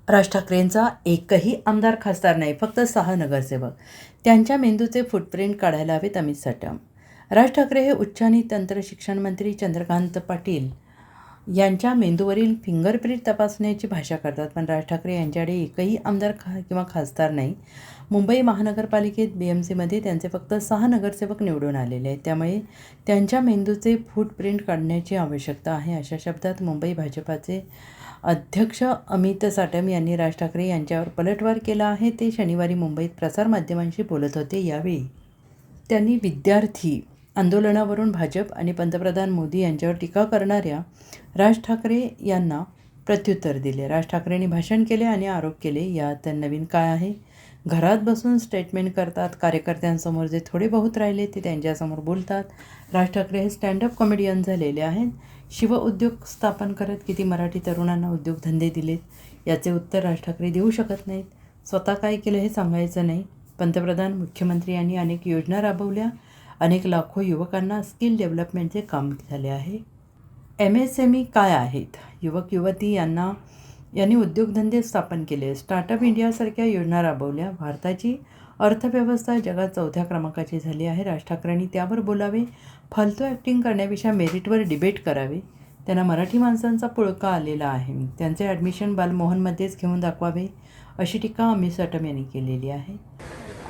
राज ठाकरेंचा एकही आमदार खासदार नाही, फक्त 6 नगरसेवक. त्यांच्या मेंदूचे फुटप्रिंट काढायला हवेत अमित साटम. राज ठाकरे हे उच्च आणि तंत्र शिक्षण मंत्री चंद्रकांत पाटील यांच्या मेंदूवरील फिंगरप्रिंट तपासण्याची भाषा करतात, पण राज ठाकरे यांच्याकडे एकही आमदार किंवा खासदार नाही. मुंबई महानगरपालिकेत BMCमध्ये त्यांचे फक्त 6 नगरसेवक निवडून आलेले आहेत. त्यामुळे त्यांच्या मेंदूचे फुटप्रिंट काढण्याची आवश्यकता आहे, अशा शब्दात मुंबई भाजपाचे अध्यक्ष अमित साटम यांनी राज ठाकरे यांच्यावर पलटवार केला आहे. ते शनिवारी मुंबईत प्रसारमाध्यमांशी बोलत होते. यावेळी त्यांनी विद्यार्थी आंदोलनावरून भाजप आणि पंतप्रधान मोदी यांच्यावर टीका करणाऱ्या राज ठाकरे यांना प्रत्युत्तर दिले. राज ठाकरेंनी भाषण केले आणि आरोप केले. यात नवीन काय आहे? घरात बसून स्टेटमेंट करतात. कार्यकर्त्यांसमोर जे थोडे बहुत राहिले ते त्यांच्यासमोर बोलतात. राज ठाकरे हे स्टँडअप कॉमेडियन झालेले आहेत. शिवउद्योग स्थापन करत किती मराठी तरुणांना उद्योगधंदे दिलेत, याचे उत्तर राज ठाकरे देऊ शकत नाहीत. स्वतः काय केलं हे सांगायचं नाही. पंतप्रधान, मुख्यमंत्री यांनी अनेक योजना राबवल्या. अनेक लाखो युवकांना स्किल डेव्हलपमेंटचे काम झाले आहे. MSME काय आहेत? युवक युवती यांनी उद्योगधंदे स्थापन केले. स्टार्टअप इंडियासारख्या योजना राबवल्या. भारताची अर्थव्यवस्था जगात 4थ्या क्रमांकाची झाली आहे. राज ठाकरेंनी त्यावर बोलावे. फालतू ॲक्टिंग करण्यापेक्षा मेरिटवर डिबेट करावे. त्यांना मराठी माणसांचा पुळका आलेला आहे. त्यांचे ॲडमिशन बालमोहनमध्येच घेऊन दाखवावे, अशी टीका अमित साटम यांनी केलेली आहे.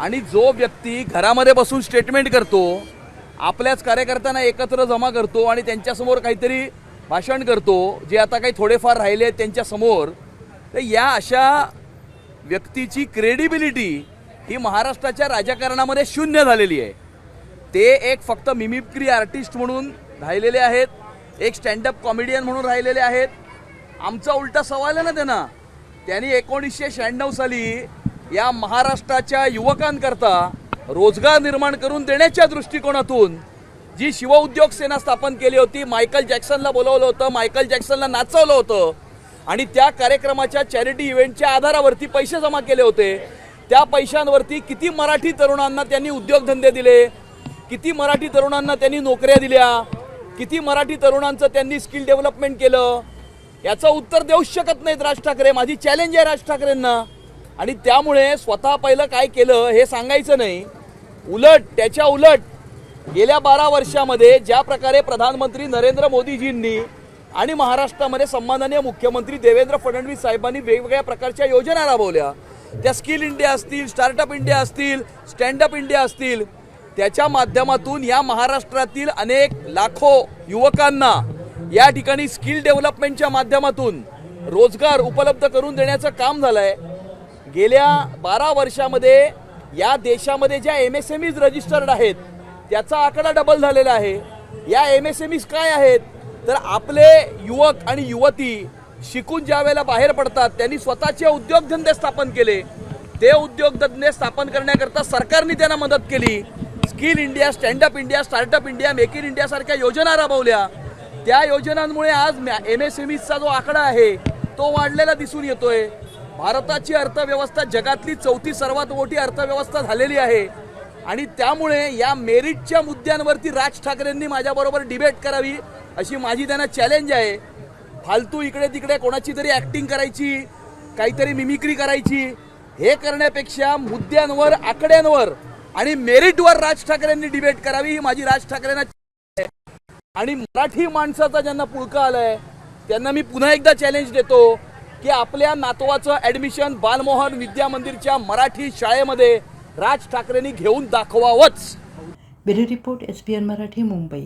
आणि जो व्यक्ती घरामध्ये बसून स्टेटमेंट करतो, आपल्याच कार्यकर्त्यांना एकत्र जमा करतो आणि त्यांच्यासमोर काहीतरी भाषण करतो, जे आता काही थोडेफार राहिले आहेत त्यांच्यासमोर, तर या अशा व्यक्तीची क्रेडिबिलिटी ही महाराष्ट्राच्या राजकारणामध्ये शून्य झालेली आहे. ते एक फक्त मिमिक्री आर्टिस्ट म्हणून राहिलेले आहेत, एक स्टँडअप कॉमेडियन म्हणून राहिलेले आहेत. आमचा उलटा सवाल आहे ना त्यांनी 1996 साली या महाराष्ट्राच्या युवकांकरता रोजगार निर्माण करून देण्याच्या दृष्टिकोनातून जी शिवउद्योग सेना स्थापन केली होती, मायकल जॅक्सनला बोलवलं होतं, मायकल जॅक्सनला नाचवलं होतं आणि त्या कार्यक्रमाच्या चॅरिटी इव्हेंटच्या आधारावरती पैसे जमा केले होते. त्या पैशांवरती किती मराठी तरुणांना त्यांनी उद्योगधंदे दिले, किती मराठी तरुणांना त्यांनी नोकऱ्या दिल्या, किती मराठी तरुणांचं त्यांनी स्किल डेव्हलपमेंट केलं, याचं उत्तर देऊच शकत नाहीत राज ठाकरे. माझी चॅलेंज आहे राज ठाकरेंना. आणि त्यामुळे स्वतः पहिलं काय केलं हे सांगायचं नाही, त्याच्या उलट गेल्या 12 वर्षामध्ये ज्या प्रकारे प्रधानमंत्री नरेंद्र मोदीजींनी आणि महाराष्ट्रामध्ये सन्माननीय मुख्यमंत्री देवेंद्र फडणवीस साहेबांनी वेगवेगळ्या प्रकारच्या योजना राबवल्या, त्या स्किल इंडिया असतील, स्टार्टअप इंडिया असतील, स्टँडअप इंडिया असतील, त्याच्या माध्यमातून या महाराष्ट्रातील अनेक लाखो युवकांना या ठिकाणी स्किल डेव्हलपमेंटच्या माध्यमातून रोजगार उपलब्ध करून देण्याचं काम झालं आहे. गेल्या 12 वर्षामध्ये या देशामध्ये ज्या MSMEs रजिस्टर्ड आहेत त्याचा आकडा डबल झालेला आहे. या MSMEs काय आहेत तर आपले युवक आणि युवती शिकून ज्या वेळेला बाहेर पडतात त्यांनी स्वतःचे उद्योगधंदे स्थापन केले. ते उद्योगधंदे स्थापन करण्याकरता सरकारने त्यांना मदत केली. Skill India, standup India, startup India, make in India सारख्या योजना राबवल्या. त्या योजनांमुळे आज MSMEsचा जो आकडा आहे तो वाढलेला दिसून येतोय. भारताची अर्थव्यवस्था जगातली 4थी सर्वात मोठी अर्थव्यवस्था झालेली आहे. आणि त्यामुळे या मेरिटच्या मुद्द्यांवरती राज ठाकरेंनी माझ्याबरोबर डिबेट करावी, अशी माझी त्यांना चॅलेंज आहे. फालतू इकडे तिकडे कोणाची तरी ॲक्टिंग करायची, काहीतरी मिमिक्री करायची, हे करण्यापेक्षा मुद्द्यांवर, आकड्यांवर आणि मेरिटवर राज ठाकरेंनी डिबेट करावी, ही माझी राज ठाकरेंना आहे. आणि मराठी माणसाचा ज्यांना पुळका आलाय त्यांना मी पुन्हा एकदा चॅलेंज देतो की आपल्या नातवाचं ॲडमिशन बालमोहन विद्या मंदिरच्या मराठी शाळेमध्ये राज ठाकरेंनी घेऊन दाखवावंच. Bureau report, SBN Marathi, Mumbai.